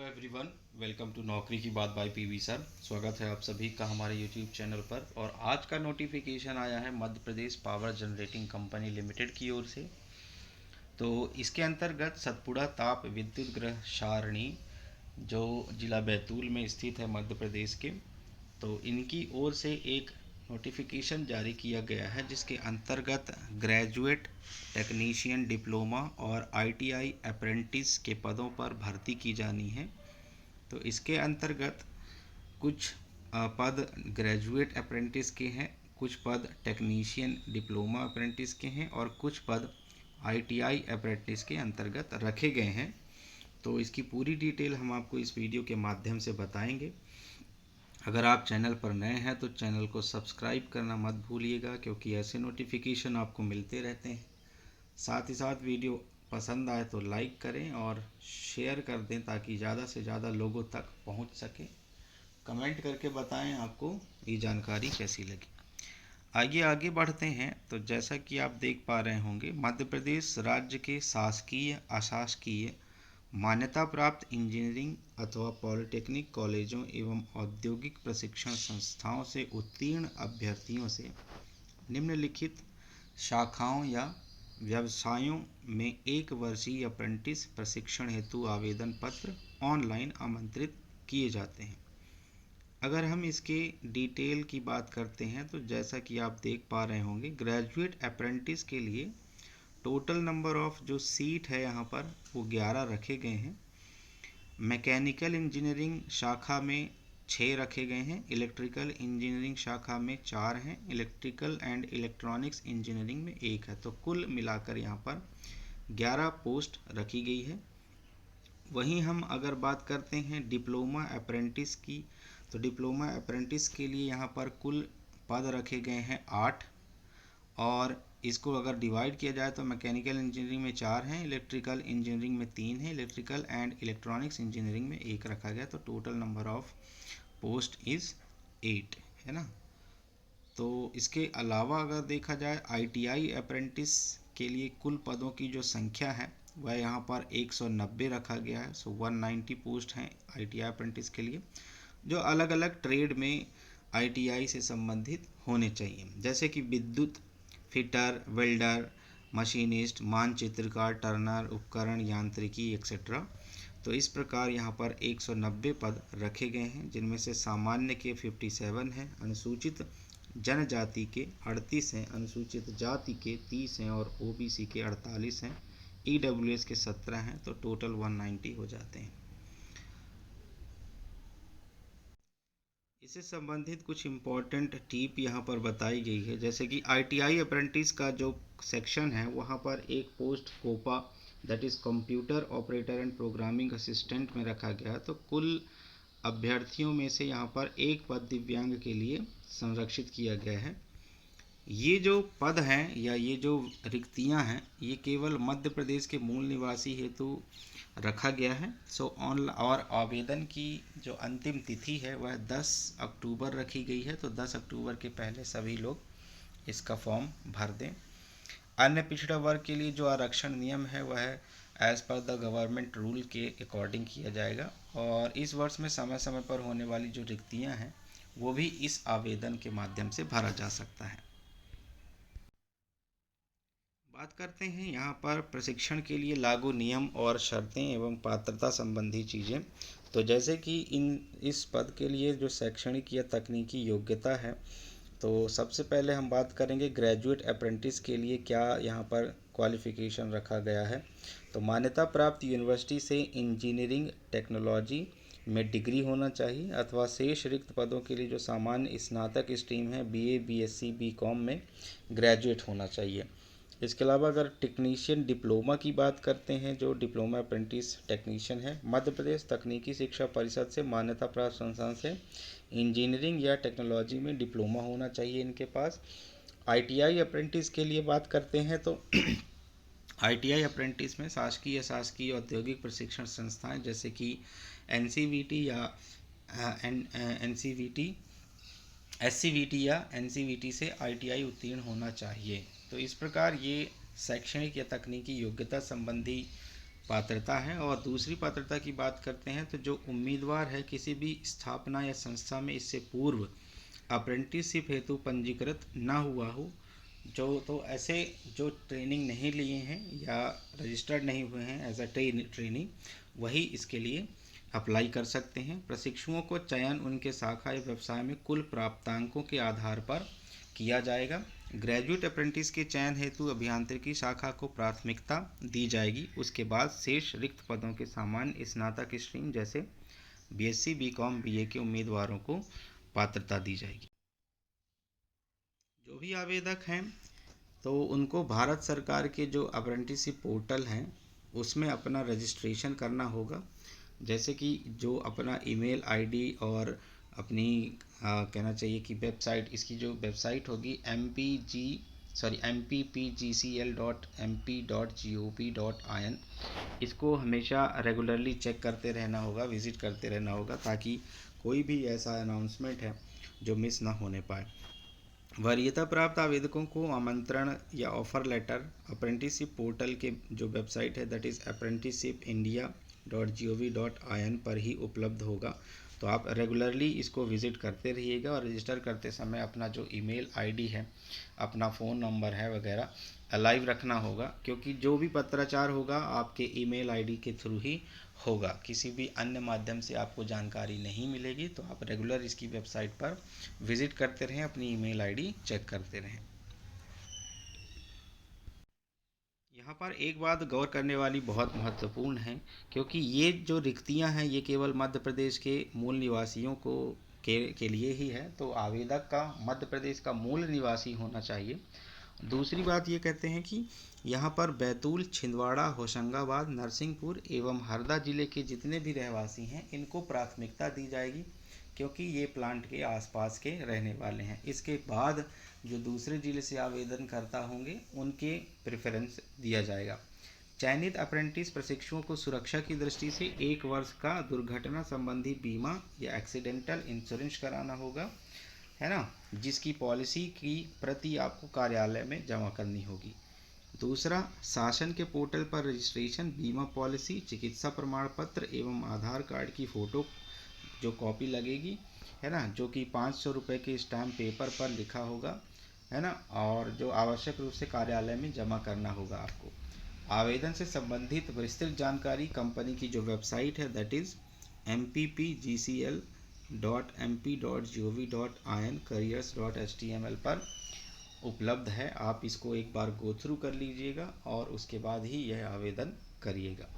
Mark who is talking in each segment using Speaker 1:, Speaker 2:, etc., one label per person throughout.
Speaker 1: Everyone, welcome to नौकरी की बात बाय पीवी सर। स्वागत है आप सभी का हमारे यूट्यूब चैनल पर। और आज का नोटिफिकेशन आया है Madhya Pradesh power generating company limited की ओर से। तो इसके अंतर्गत सतपुड़ा ताप विद्युत गृह सारणी जो जिला बैतूल में स्थित है मध्य प्रदेश के, तो इनकी ओर से एक नोटिफिकेशन जारी किया गया है जिसके अंतर्गत ग्रेजुएट टेक्नीशियन डिप्लोमा और आईटीआई अप्रेंटिस के पदों पर भर्ती की जानी है। तो इसके अंतर्गत कुछ पद ग्रेजुएट अप्रेंटिस के हैं, कुछ पद टेक्नीशियन डिप्लोमा अप्रेंटिस के हैं और कुछ पद आईटीआई अप्रेंटिस के अंतर्गत रखे गए हैं। तो इसकी पूरी डिटेल हम आपको इस वीडियो के माध्यम से बताएंगे। अगर आप चैनल पर नए हैं तो चैनल को सब्सक्राइब करना मत भूलिएगा, क्योंकि ऐसे नोटिफिकेशन आपको मिलते रहते हैं। साथ ही साथ वीडियो पसंद आए तो लाइक करें और शेयर कर दें ताकि ज़्यादा से ज़्यादा लोगों तक पहुंच सके। कमेंट करके बताएं आपको ये जानकारी कैसी लगी। आइए आगे बढ़ते हैं। तो जैसा कि आप देख पा रहे होंगे, मध्य प्रदेश राज्य के शासकीय अशासकीय मान्यता प्राप्त इंजीनियरिंग अथवा पॉलिटेक्निक कॉलेजों एवं औद्योगिक प्रशिक्षण संस्थाओं से उत्तीर्ण अभ्यर्थियों से निम्नलिखित शाखाओं या व्यवसायों में 1 वर्षीय अप्रेंटिस प्रशिक्षण हेतु आवेदन पत्र ऑनलाइन आमंत्रित किए जाते हैं। अगर हम इसके डिटेल की बात करते हैं तो जैसा कि आप देख पा रहे होंगे, ग्रेजुएट अप्रेंटिस के लिए टोटल नंबर ऑफ जो सीट है यहाँ पर वो 11 रखे गए हैं। मैकेनिकल इंजीनियरिंग शाखा में 6 रखे गए हैं, इलेक्ट्रिकल इंजीनियरिंग शाखा में 4 हैं, इलेक्ट्रिकल एंड इलेक्ट्रॉनिक्स इंजीनियरिंग में 1 है। तो कुल मिलाकर यहाँ पर 11 पोस्ट रखी गई है। वहीं हम अगर बात करते हैं डिप्लोमा अप्रेंटिस की, तो डिप्लोमा अप्रेंटिस के लिए यहाँ पर कुल पद रखे गए हैं 8। और इसको अगर डिवाइड किया जाए तो मैकेनिकल इंजीनियरिंग में 4 हैं, इलेक्ट्रिकल इंजीनियरिंग में 3 है, इलेक्ट्रिकल एंड इलेक्ट्रॉनिक्स इंजीनियरिंग में 1 रखा गया। तो total number of post is 8 है ना। तो इसके अलावा अगर देखा जाए आईटीआई अप्रेंटिस के लिए कुल पदों की जो संख्या है वह यहाँ पर 190 रखा गया है। सो 190 पोस्ट हैं आईटीआई अप्रेंटिस के लिए, जो अलग अलग ट्रेड में आईटीआई से संबंधित होने चाहिए, जैसे कि विद्युत फिटर, वेल्डर, मशीनिस्ट, मानचित्रकार, टर्नर, उपकरण यांत्रिकी एक्सेट्रा। तो इस प्रकार यहाँ पर 190 पद रखे गए हैं, जिनमें से सामान्य के 57 हैं, अनुसूचित जनजाति के 38 हैं, अनुसूचित जाति के 30 हैं और ओबीसी के 48 हैं, ईडब्ल्यूएस के 17 हैं। तो टोटल 190 हो जाते हैं। इससे संबंधित कुछ इम्पोर्टेंट टिप यहाँ पर बताई गई है, जैसे कि आईटीआई अप्रेंटिस का जो सेक्शन है वहाँ पर एक post COPA that is computer operator and programming assistant में रखा गया। तो कुल अभ्यर्थियों में से यहाँ पर 1 पद दिव्यांग के लिए संरक्षित किया गया है। ये जो पद हैं या ये जो रिक्तियां हैं ये केवल मध्य प्रदेश के मूल निवासी हेतु रखा गया है। और आवेदन की जो अंतिम तिथि है वह 10 अक्टूबर रखी गई है। तो 10 अक्टूबर के पहले सभी लोग इसका फॉर्म भर दें। अन्य पिछड़ा वर्ग के लिए जो आरक्षण नियम है वह as per the government rule के अकॉर्डिंग किया जाएगा। और इस वर्ष में समय समय पर होने वाली जो रिक्तियां हैं वो भी इस आवेदन के माध्यम से भरा जा सकता है। बात करते हैं यहाँ पर प्रशिक्षण के लिए लागू नियम और शर्तें एवं पात्रता संबंधी चीज़ें। तो जैसे कि इस पद के लिए जो शैक्षणिक या तकनीकी योग्यता है, तो सबसे पहले हम बात करेंगे ग्रेजुएट अप्रेंटिस के लिए क्या यहाँ पर क्वालिफ़िकेशन रखा गया है। तो मान्यता प्राप्त यूनिवर्सिटी से इंजीनियरिंग टेक्नोलॉजी में डिग्री होना चाहिए अथवा शेष रिक्त पदों के लिए जो सामान्य स्नातक स्ट्रीम है बीए, बीएससी, बीकॉम में ग्रेजुएट होना चाहिए। इसके अलावा अगर टेक्नीशियन डिप्लोमा की बात करते हैं, जो डिप्लोमा अप्रेंटिस टेक्नीशियन है, मध्य प्रदेश तकनीकी शिक्षा परिषद से मान्यता प्राप्त संस्थान से इंजीनियरिंग या टेक्नोलॉजी में डिप्लोमा होना चाहिए इनके पास। आईटीआई अप्रेंटिस के लिए बात करते हैं तो आईटीआई अप्रेंटिस में शासकीय अशासकीय औद्योगिक प्रशिक्षण संस्थाएं जैसे कि एनसीवीटी या एनसीवीटी एससीवीटी या एनसीवीटी से आईटीआई उत्तीर्ण होना चाहिए। तो इस प्रकार ये शैक्षणिक या तकनीकी योग्यता संबंधी पात्रता है। और दूसरी पात्रता की बात करते हैं तो जो उम्मीदवार है किसी भी स्थापना या संस्था में इससे पूर्व अप्रेंटिसशिप हेतु पंजीकृत ना हुआ हो, तो ऐसे जो ट्रेनिंग नहीं लिए हैं या रजिस्टर्ड नहीं हुए हैं एज अ ट्रेनिंग, वही इसके लिए अप्लाई कर सकते हैं। प्रशिक्षुओं को चयन उनके शाखा या व्यवसाय में कुल प्राप्तांकों के आधार पर किया जाएगा। ग्रेजुएट अप्रेंटिस के चयन हेतु अभियांत्रिकी शाखा को प्राथमिकता दी जाएगी। उसके बाद शेष रिक्त पदों के सामान्य स्नातक स्ट्रीम जैसे बीएससी, बीकॉम, बीए के उम्मीदवारों को पात्रता दी जाएगी। जो भी आवेदक हैं तो उनको भारत सरकार के जो अप्रेंटिसशिप पोर्टल हैं उसमें अपना रजिस्ट्रेशन करना होगा। जैसे कि जो अपना ईमेल आईडी और अपनी कहना चाहिए कि वेबसाइट, इसकी जो वेबसाइट होगी mpgcl.mp.gov.in, इसको हमेशा रेगुलरली चेक करते रहना होगा, विज़िट करते रहना होगा, ताकि कोई भी ऐसा अनाउंसमेंट है जो मिस ना होने पाए। वरीयता प्राप्त आवेदकों को आमंत्रण या ऑफर लेटर अप्रेंटिसशिप पोर्टल के जो वेबसाइट है दैट इज़ apprenticeshipindia.gov.in पर ही उपलब्ध होगा। तो आप रेगुलरली इसको विज़िट करते रहिएगा और रजिस्टर करते समय अपना जो ईमेल आईडी है, अपना फ़ोन नंबर है वगैरह अलाइव रखना होगा, क्योंकि जो भी पत्राचार होगा आपके ईमेल आईडी के थ्रू ही होगा। किसी भी अन्य माध्यम से आपको जानकारी नहीं मिलेगी। तो आप रेगुलर इसकी वेबसाइट पर विज़िट करते रहें, अपनी ईमेल आईडी चेक करते रहें। यहाँ पर एक बात गौर करने वाली बहुत महत्वपूर्ण है, क्योंकि ये जो रिक्तियाँ हैं ये केवल मध्य प्रदेश के मूल निवासियों के लिए ही है। तो आवेदक का मध्य प्रदेश का मूल निवासी होना चाहिए। दूसरी बात ये कहते हैं कि यहाँ पर बैतूल, छिंदवाड़ा, होशंगाबाद, नरसिंहपुर एवं हरदा जिले के जितने भी रहवासी हैं इनको प्राथमिकता दी जाएगी, क्योंकि ये प्लांट के आसपास के रहने वाले हैं। इसके बाद जो दूसरे ज़िले से आवेदन करता होंगे उनके प्रेफरेंस दिया जाएगा। चयनित अप्रेंटिस प्रशिक्षुओं को सुरक्षा की दृष्टि से 1 वर्ष का दुर्घटना संबंधी बीमा या एक्सीडेंटल इंश्योरेंस कराना होगा, है ना, जिसकी पॉलिसी की प्रति आपको कार्यालय में जमा करनी होगी। दूसरा, शासन के पोर्टल पर रजिस्ट्रेशन, बीमा पॉलिसी, चिकित्सा प्रमाण पत्र एवं आधार कार्ड की फ़ोटो जो कॉपी लगेगी, है ना, जो कि 500 रुपये के स्टैम्प पेपर पर लिखा होगा, है ना, और जो आवश्यक रूप से कार्यालय में जमा करना होगा आपको। आवेदन से संबंधित विस्तृत जानकारी कंपनी की जो वेबसाइट है दैट इज़ mppgcl.mp.gov.in careers.html पर उपलब्ध है। आप इसको एक बार गो थ्रू कर लीजिएगा और उसके बाद ही यह आवेदन करिएगा।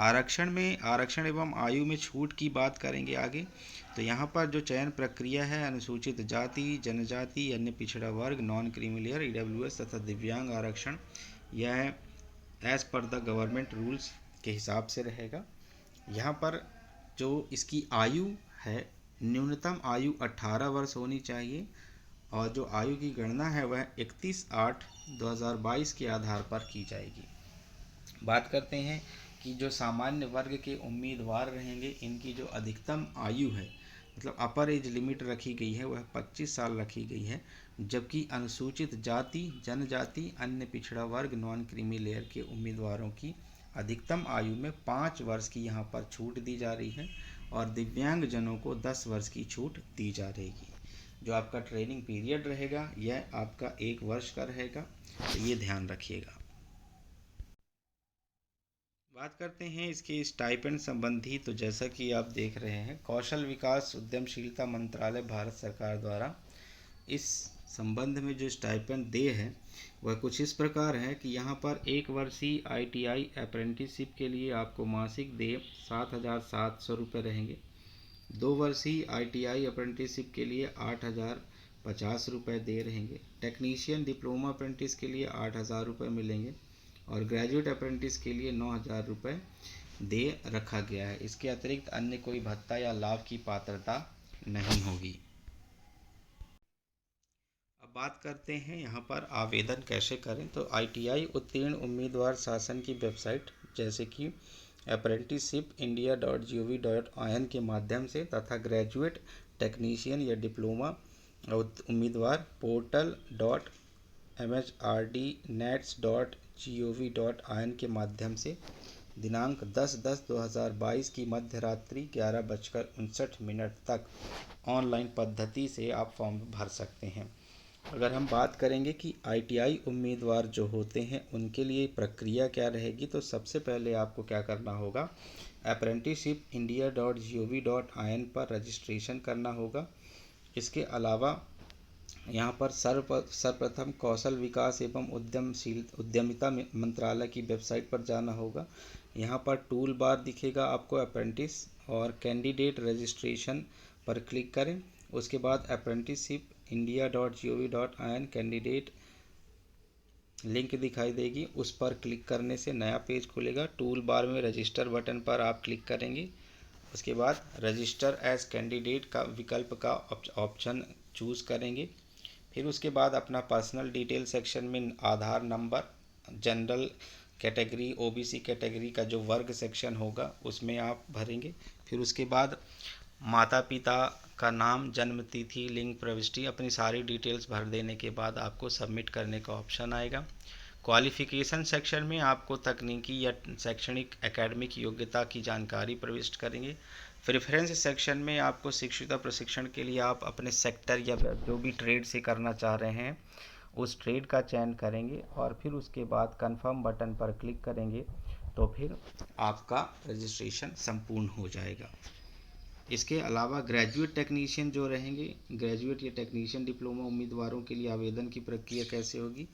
Speaker 1: आरक्षण एवं आयु में छूट की बात करेंगे आगे। तो यहाँ पर जो चयन प्रक्रिया है अनुसूचित जाति, जनजाति, अन्य पिछड़ा वर्ग, नॉन क्रीमी लेयर, ईडब्ल्यूएस तथा दिव्यांग आरक्षण, यह as per the government rules के हिसाब से रहेगा। यहाँ पर जो इसकी आयु है, न्यूनतम आयु 18 वर्ष होनी चाहिए और जो आयु की गणना है वह 31/8/2022 के आधार पर की जाएगी। बात करते हैं कि जो सामान्य वर्ग के उम्मीदवार रहेंगे इनकी जो अधिकतम आयु है, मतलब अपर एज लिमिट रखी गई है, वह 25 साल रखी गई है, जबकि अनुसूचित जाति, जनजाति, अन्य पिछड़ा वर्ग, नॉन क्रीमी लेयर के उम्मीदवारों की अधिकतम आयु में 5 वर्ष की यहाँ पर छूट दी जा रही है और दिव्यांग जनों को 10 वर्ष की छूट दी जा रहेगी। जो आपका ट्रेनिंग पीरियड रहेगा यह आपका 1 वर्ष का रहेगा, तो ये ध्यान रखिएगा। बात करते हैं इसके स्टाइपेंड संबंधी। तो जैसा कि आप देख रहे हैं, कौशल विकास उद्यमशीलता मंत्रालय भारत सरकार द्वारा इस संबंध में जो स्टाइपेंड दे है वह कुछ इस प्रकार है कि यहाँ पर 1 वर्षीय ITI अप्रेंटिसशिप के लिए आपको मासिक देय 7,700 रुपये रहेंगे। 2 वर्षीय ITI अप्रेंटिसशिप के लिए 8,050 रुपये दे रहेंगे। टेक्नीशियन डिप्लोमा अप्रेंटिस के लिए 8,000 रुपये मिलेंगे और ग्रेजुएट अप्रेंटिस के लिए 9,000 रुपये दे रखा गया है। इसके अतिरिक्त अन्य कोई भत्ता या लाभ की पात्रता नहीं होगी। अब बात करते हैं यहाँ पर आवेदन कैसे करें। तो ITI उत्तीर्ण उम्मीदवार शासन की वेबसाइट जैसे कि apprenticeshipindia.gov.in के माध्यम से तथा ग्रेजुएट, टेक्नीशियन या डिप्लोमा उम्मीदवार portal.mhrdnets.gov.in के माध्यम से दिनांक 10/10/2022 की मध्य रात्रि 11:59 तक ऑनलाइन पद्धति से आप फॉर्म भर सकते हैं। अगर हम बात करेंगे कि ITI उम्मीदवार जो होते हैं उनके लिए प्रक्रिया क्या रहेगी, तो सबसे पहले आपको क्या करना होगा, apprenticeshipindia.gov.in पर रजिस्ट्रेशन करना होगा। इसके अलावा यहाँ पर सर्वप्रथम कौशल विकास एवं उद्यमिता मंत्रालय की वेबसाइट पर जाना होगा। यहाँ पर टूल बार दिखेगा आपको अप्रेंटिस और कैंडिडेट रजिस्ट्रेशन पर क्लिक करें। उसके बाद apprenticeshipindia.gov.in कैंडिडेट लिंक दिखाई देगी, उस पर क्लिक करने से नया पेज खुलेगा। टूल बार में रजिस्टर बटन पर आप क्लिक करेंगे। उसके बाद रजिस्टर एज कैंडिडेट का विकल्प का ऑप्शन चूज़ करेंगे। फिर उसके बाद अपना पर्सनल डिटेल सेक्शन में Aadhaar number, general category, OBC category का जो वर्ग सेक्शन होगा उसमें आप भरेंगे। फिर उसके बाद माता पिता का नाम, जन्म तिथि, लिंग प्रविष्टि, अपनी सारी डिटेल्स भर देने के बाद आपको सबमिट करने का ऑप्शन आएगा। क्वालिफ़िकेशन सेक्शन में आपको तकनीकी या शैक्षणिक एकेडमिक योग्यता की जानकारी प्रविष्ट करेंगे। प्रेफरेंस सेक्शन में आपको शिक्षुता प्रशिक्षण के लिए आप अपने सेक्टर या जो भी ट्रेड से करना चाह रहे हैं उस ट्रेड का चयन करेंगे और फिर उसके बाद कंफर्म बटन पर क्लिक करेंगे तो फिर आपका रजिस्ट्रेशन संपूर्ण हो जाएगा। इसके अलावा ग्रेजुएट टेक्नीशियन जो रहेंगे, ग्रेजुएट या टेक्नीशियन डिप्लोमा उम्मीदवारों के लिए आवेदन की प्रक्रिया कैसे होगी,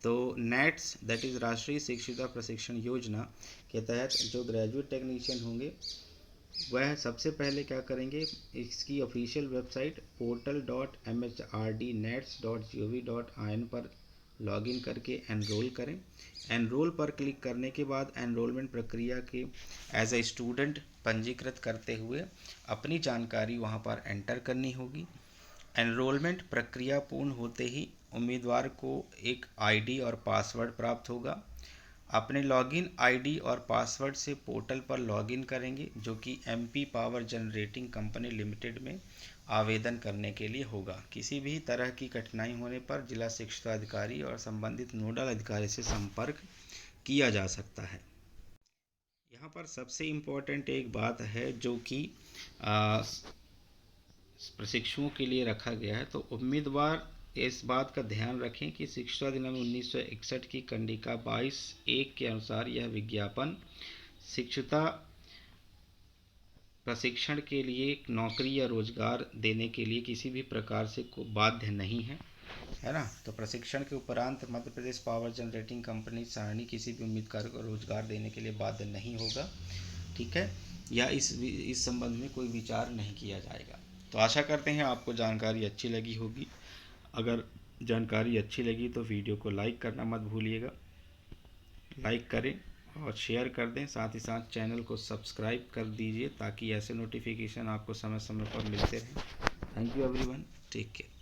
Speaker 1: तो नेट्स दैट इज़ राष्ट्रीय शिक्षुता प्रशिक्षण योजना के तहत जो ग्रेजुएट टेक्नीशियन होंगे वह सबसे पहले क्या करेंगे, इसकी ऑफिशियल वेबसाइट portal.mhrdnets.gov.in पर लॉगिन करके एनरोल करें। एनरोल पर क्लिक करने के बाद एनरोलमेंट प्रक्रिया के एज ए स्टूडेंट पंजीकृत करते हुए अपनी जानकारी वहां पर एंटर करनी होगी। एनरोलमेंट प्रक्रिया पूर्ण होते ही उम्मीदवार को एक ID और पासवर्ड प्राप्त होगा। अपने लॉगिन ID और पासवर्ड से पोर्टल पर लॉगिन करेंगे जो कि MP power generating company limited में आवेदन करने के लिए होगा। किसी भी तरह की कठिनाई होने पर जिला शिक्षा अधिकारी और संबंधित नोडल अधिकारी से संपर्क किया जा सकता है। यहाँ पर सबसे इम्पोर्टेंट एक बात है जो कि प्रशिक्षुओं के लिए रखा गया है, तो उम्मीदवार इस बात का ध्यान रखें कि शिक्षा अधिनियम 1961 की कंडिका 22(1) के अनुसार यह विज्ञापन शिक्षुता प्रशिक्षण के लिए नौकरी या रोजगार देने के लिए किसी भी प्रकार से बाध्य नहीं है ना। तो प्रशिक्षण के उपरांत Madhya Pradesh power generating company सारणी किसी भी उम्मीदवार को रोजगार देने के लिए बाध्य नहीं होगा, ठीक है, या इस संबंध में कोई विचार नहीं किया जाएगा। तो आशा करते हैं आपको जानकारी अच्छी लगी होगी। अगर जानकारी अच्छी लगी तो वीडियो को लाइक करना मत भूलिएगा, लाइक करें और शेयर कर दें, साथ ही साथ चैनल को सब्सक्राइब कर दीजिए ताकि ऐसे नोटिफिकेशन आपको समय समय पर मिलते रहें। Thank you everyone, take care.